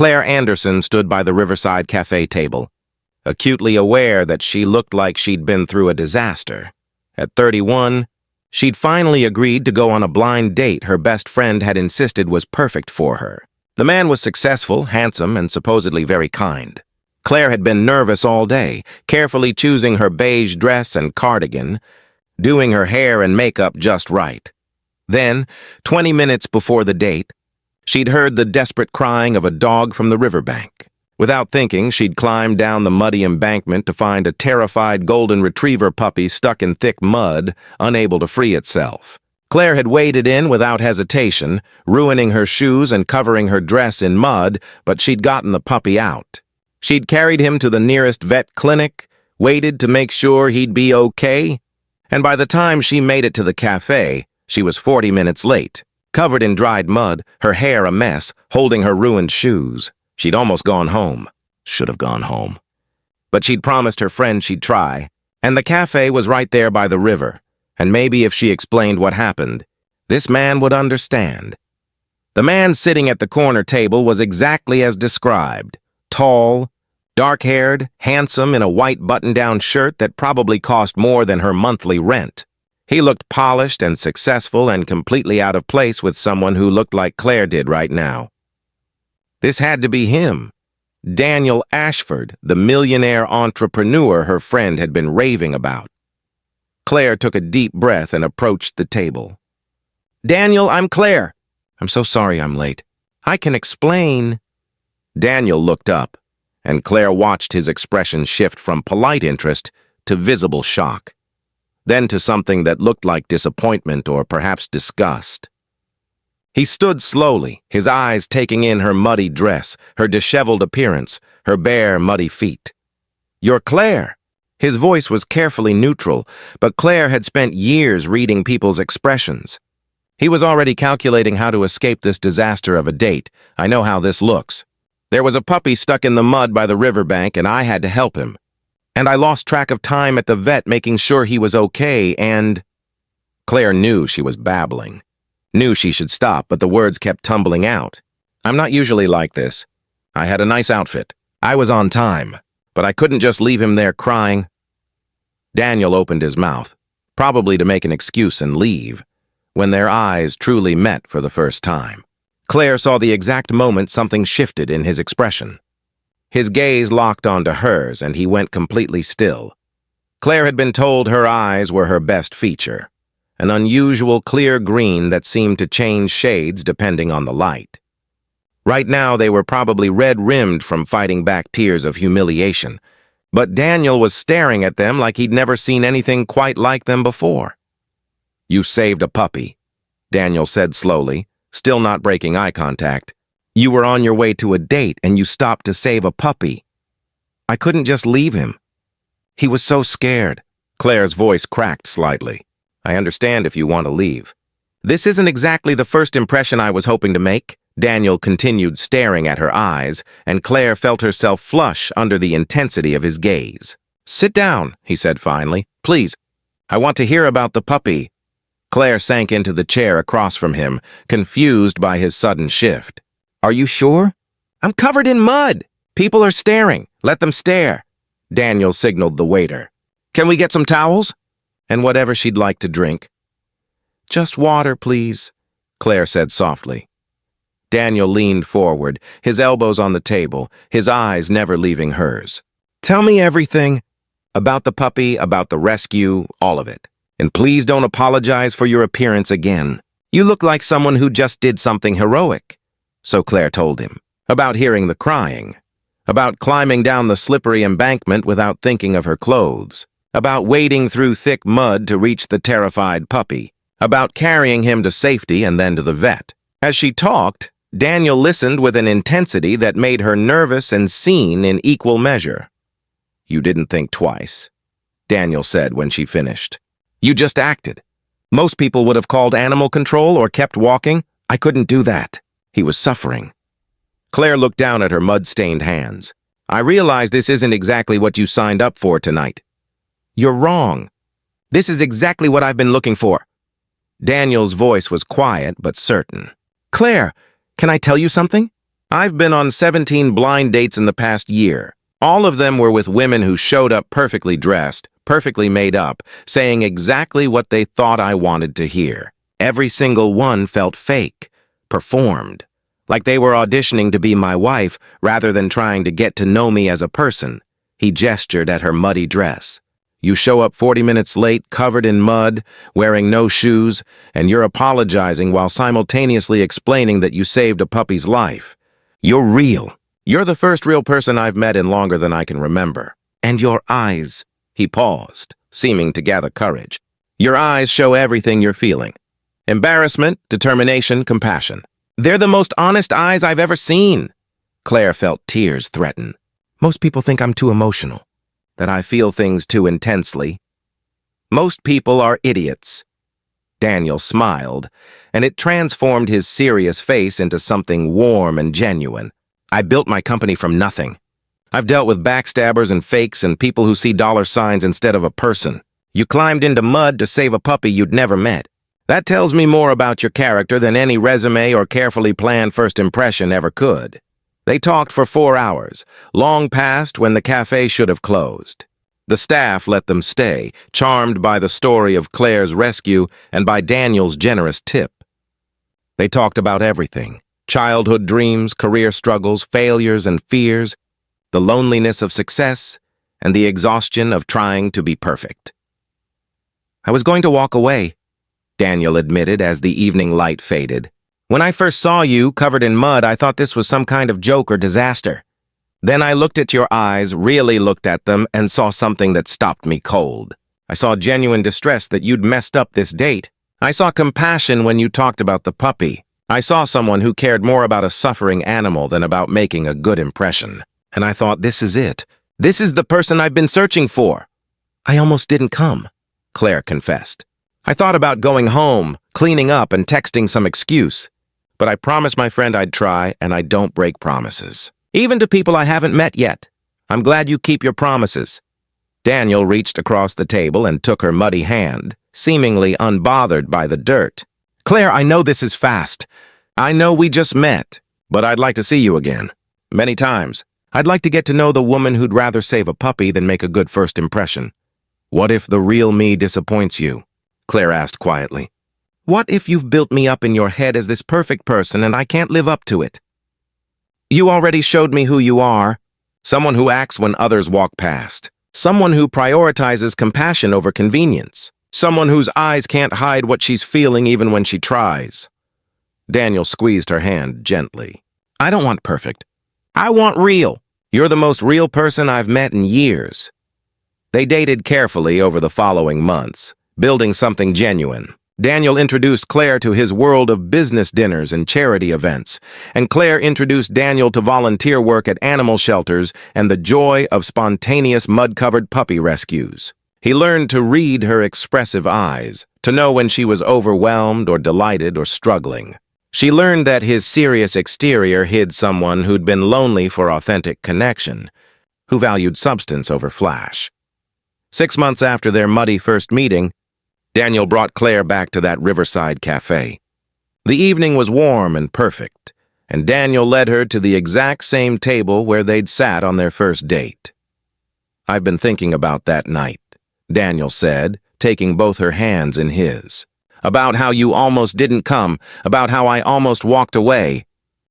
Claire Anderson stood by the Riverside Cafe table, acutely aware that she looked like she'd been through a disaster. At 31, she'd finally agreed to go on a blind date her best friend had insisted was perfect for her. The man was successful, handsome, and supposedly very kind. Claire had been nervous all day, carefully choosing her beige dress and cardigan, doing her hair and makeup just right. Then, 20 minutes before the date, she'd heard the desperate crying of a dog from the riverbank. Without thinking, she'd climbed down the muddy embankment to find a terrified golden retriever puppy stuck in thick mud, unable to free itself. Claire had waded in without hesitation, ruining her shoes and covering her dress in mud, but she'd gotten the puppy out. She'd carried him to the nearest vet clinic, waited to make sure he'd be okay, and by the time she made it to the cafe, she was 40 minutes late, covered in dried mud, her hair a mess, holding her ruined shoes. She'd almost gone home. Should have gone home. But she'd promised her friend she'd try, and the cafe was right there by the river, and maybe if she explained what happened, this man would understand. The man sitting at the corner table was exactly as described. Tall, dark-haired, handsome in a white button-down shirt that probably cost more than her monthly rent. He looked polished and successful and completely out of place with someone who looked like Claire did right now. This had to be him, Daniel Ashford, the millionaire entrepreneur her friend had been raving about. Claire took a deep breath and approached the table. "Daniel, I'm Claire. I'm so sorry I'm late. I can explain." Daniel looked up, and Claire watched his expression shift from polite interest to visible shock, then to something that looked like disappointment or perhaps disgust. He stood slowly, his eyes taking in her muddy dress, her disheveled appearance, her bare, muddy feet. "You're Claire." His voice was carefully neutral, but Claire had spent years reading people's expressions. He was already calculating how to escape this disaster of a date. "I know how this looks. There was a puppy stuck in the mud by the riverbank, and I had to help him. And I lost track of time at the vet making sure he was okay, and—" Claire knew she was babbling. Knew she should stop, but the words kept tumbling out. "I'm not usually like this. I had a nice outfit. I was on time, but I couldn't just leave him there crying." Daniel opened his mouth, probably to make an excuse and leave, when their eyes truly met for the first time. Claire saw the exact moment something shifted in his expression. His gaze locked onto hers, and he went completely still. Claire had been told her eyes were her best feature, an unusual clear green that seemed to change shades depending on the light. Right now, they were probably red-rimmed from fighting back tears of humiliation, but Daniel was staring at them like he'd never seen anything quite like them before. "You saved a puppy," Daniel said slowly, still not breaking eye contact. "You were on your way to a date and you stopped to save a puppy. I couldn't just leave him. He was so scared." Claire's voice cracked slightly. "I understand if you want to leave." "This isn't exactly the first impression I was hoping to make." Daniel continued staring at her eyes, and Claire felt herself flush under the intensity of his gaze. "Sit down," he said finally. "Please, I want to hear about the puppy." Claire sank into the chair across from him, confused by his sudden shift. "Are you sure?" "I'm covered in mud. People are staring. Let them stare." Daniel signaled the waiter. "Can we get some towels?" "And whatever she'd like to drink." "Just water, please," Claire said softly. Daniel leaned forward, his elbows on the table, his eyes never leaving hers. "Tell me everything. About the puppy, about the rescue, all of it. And please don't apologize for your appearance again. You look like someone who just did something heroic." So Claire told him. About hearing the crying. About climbing down the slippery embankment without thinking of her clothes. About wading through thick mud to reach the terrified puppy. About carrying him to safety and then to the vet. As she talked, Daniel listened with an intensity that made her nervous and seen in equal measure. "You didn't think twice," Daniel said when she finished. "You just acted. Most people would have called animal control or kept walking. I couldn't do that." He was suffering. Claire looked down at her mud-stained hands. "I realize this isn't exactly what you signed up for tonight." "You're wrong. This is exactly what I've been looking for." Daniel's voice was quiet but certain. "Claire, can I tell you something?" I've been on 17 blind dates in the past year. All of them were with women who showed up perfectly dressed, perfectly made up, saying exactly what they thought I wanted to hear. Every single one felt fake, performed, like they were auditioning to be my wife rather than trying to get to know me as a person. He gestured at her muddy dress. You show up 40 minutes late, covered in mud, wearing no shoes, and you're apologizing while simultaneously explaining that you saved a puppy's life. You're real. You're the first real person I've met in longer than I can remember. And your eyes. He paused, seeming to gather courage. Your eyes show everything you're feeling. Embarrassment, determination, compassion. They're the most honest eyes I've ever seen. Claire felt tears threaten. Most people think I'm too emotional, that I feel things too intensely. Most people are idiots. Daniel smiled, and it transformed his serious face into something warm and genuine. I built my company from nothing. I've dealt with backstabbers and fakes and people who see dollar signs instead of a person. You climbed into mud to save a puppy you'd never met. That tells me more about your character than any resume or carefully planned first impression ever could. They talked for 4 hours, long past when the cafe should have closed. The staff let them stay, charmed by the story of Claire's rescue and by Daniel's generous tip. They talked about everything: childhood dreams, career struggles, failures and fears, the loneliness of success, and the exhaustion of trying to be perfect. I was going to walk away, Daniel admitted as the evening light faded. When I first saw you, covered in mud, I thought this was some kind of joke or disaster. Then I looked at your eyes, really looked at them, and saw something that stopped me cold. I saw genuine distress that you'd messed up this date. I saw compassion when you talked about the puppy. I saw someone who cared more about a suffering animal than about making a good impression. And I thought, this is it. This is the person I've been searching for. I almost didn't come, Claire confessed. I thought about going home, cleaning up, and texting some excuse. But I promised my friend I'd try, and I don't break promises. Even to people I haven't met yet. I'm glad you keep your promises. Daniel reached across the table and took her muddy hand, seemingly unbothered by the dirt. Claire, I know this is fast. I know we just met, but I'd like to see you again. Many times. I'd like to get to know the woman who'd rather save a puppy than make a good first impression. What if the real me disappoints you? Claire asked quietly. What if you've built me up in your head as this perfect person and I can't live up to it? You already showed me who you are. Someone who acts when others walk past. Someone who prioritizes compassion over convenience. Someone whose eyes can't hide what she's feeling even when she tries. Daniel squeezed her hand gently. I don't want perfect. I want real. You're the most real person I've met in years. They dated carefully over the following months, building something genuine. Daniel introduced Claire to his world of business dinners and charity events, and Claire introduced Daniel to volunteer work at animal shelters and the joy of spontaneous mud-covered puppy rescues. He learned to read her expressive eyes, to know when she was overwhelmed or delighted or struggling. She learned that his serious exterior hid someone who'd been lonely for authentic connection, who valued substance over flash. 6 months after their muddy first meeting, Daniel brought Claire back to that riverside cafe. The evening was warm and perfect, and Daniel led her to the exact same table where they'd sat on their first date. I've been thinking about that night, Daniel said, taking both her hands in his. About how you almost didn't come, about how I almost walked away,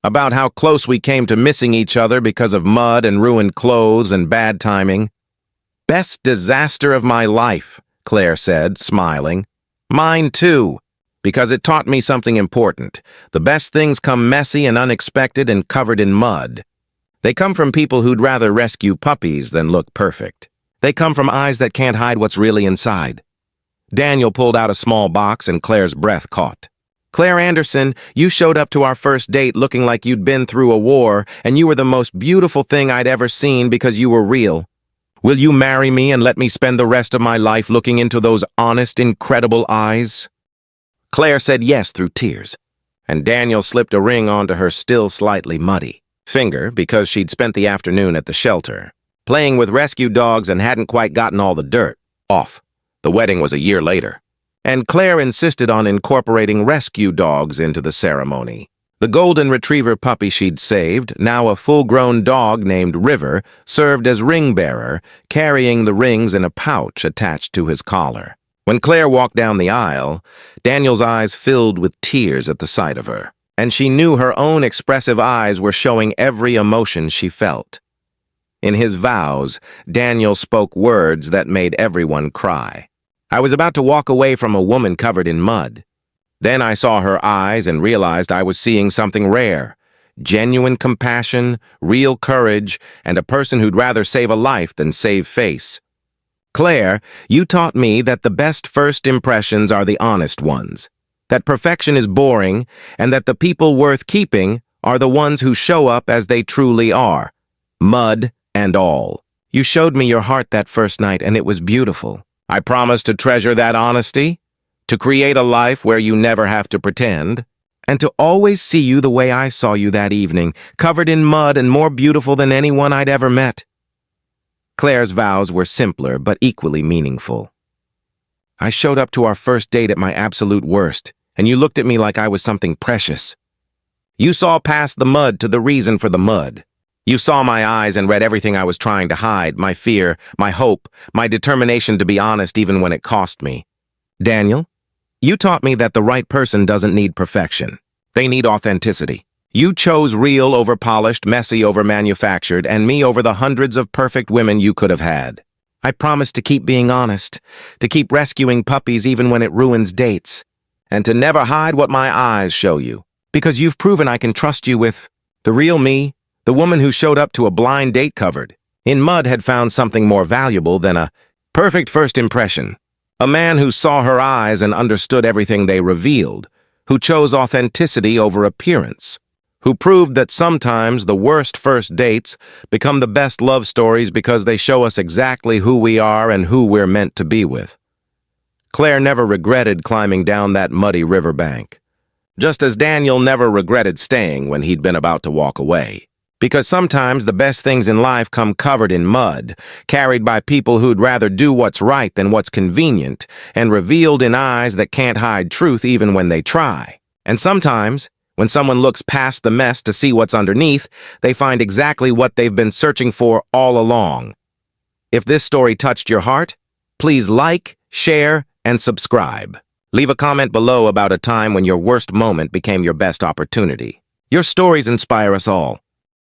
about how close we came to missing each other because of mud and ruined clothes and bad timing. Best disaster of my life, Claire said, smiling. Mine too, because it taught me something important. The best things come messy and unexpected and covered in mud. They come from people who'd rather rescue puppies than look perfect. They come from eyes that can't hide what's really inside. Daniel pulled out a small box and Claire's breath caught. Claire Anderson, you showed up to our first date looking like you'd been through a war, and you were the most beautiful thing I'd ever seen because you were real. Will you marry me and let me spend the rest of my life looking into those honest, incredible eyes? Claire said yes through tears, and Daniel slipped a ring onto her still slightly muddy finger because she'd spent the afternoon at the shelter, playing with rescue dogs and hadn't quite gotten all the dirt off. The wedding was a year later, and Claire insisted on incorporating rescue dogs into the ceremony. The golden retriever puppy she'd saved, now a full-grown dog named River, served as ring-bearer, carrying the rings in a pouch attached to his collar. When Claire walked down the aisle, Daniel's eyes filled with tears at the sight of her, and she knew her own expressive eyes were showing every emotion she felt. In his vows, Daniel spoke words that made everyone cry. I was about to walk away from a woman covered in mud. Then I saw her eyes and realized I was seeing something rare. Genuine compassion, real courage, and a person who'd rather save a life than save face. Claire, you taught me that the best first impressions are the honest ones, that perfection is boring, and that the people worth keeping are the ones who show up as they truly are, mud and all. You showed me your heart that first night, and it was beautiful. I promise to treasure that honesty, to create a life where you never have to pretend, and to always see you the way I saw you that evening, covered in mud and more beautiful than anyone I'd ever met. Claire's vows were simpler but equally meaningful. I showed up to our first date at my absolute worst, and you looked at me like I was something precious. You saw past the mud to the reason for the mud. You saw my eyes and read everything I was trying to hide, my fear, my hope, my determination to be honest even when it cost me. Daniel, you taught me that the right person doesn't need perfection. They need authenticity. You chose real over polished, messy over manufactured, and me over the hundreds of perfect women you could have had. I promise to keep being honest, to keep rescuing puppies even when it ruins dates, and to never hide what my eyes show you, because you've proven I can trust you with the real me, the woman who showed up to a blind date covered in mud had found something more valuable than a perfect first impression. A man who saw her eyes and understood everything they revealed, who chose authenticity over appearance, who proved that sometimes the worst first dates become the best love stories because they show us exactly who we are and who we're meant to be with. Claire never regretted climbing down that muddy riverbank, just as Daniel never regretted staying when he'd been about to walk away. Because sometimes the best things in life come covered in mud, carried by people who'd rather do what's right than what's convenient, and revealed in eyes that can't hide truth even when they try. And sometimes, when someone looks past the mess to see what's underneath, they find exactly what they've been searching for all along. If this story touched your heart, please like, share, and subscribe. Leave a comment below about a time when your worst moment became your best opportunity. Your stories inspire us all.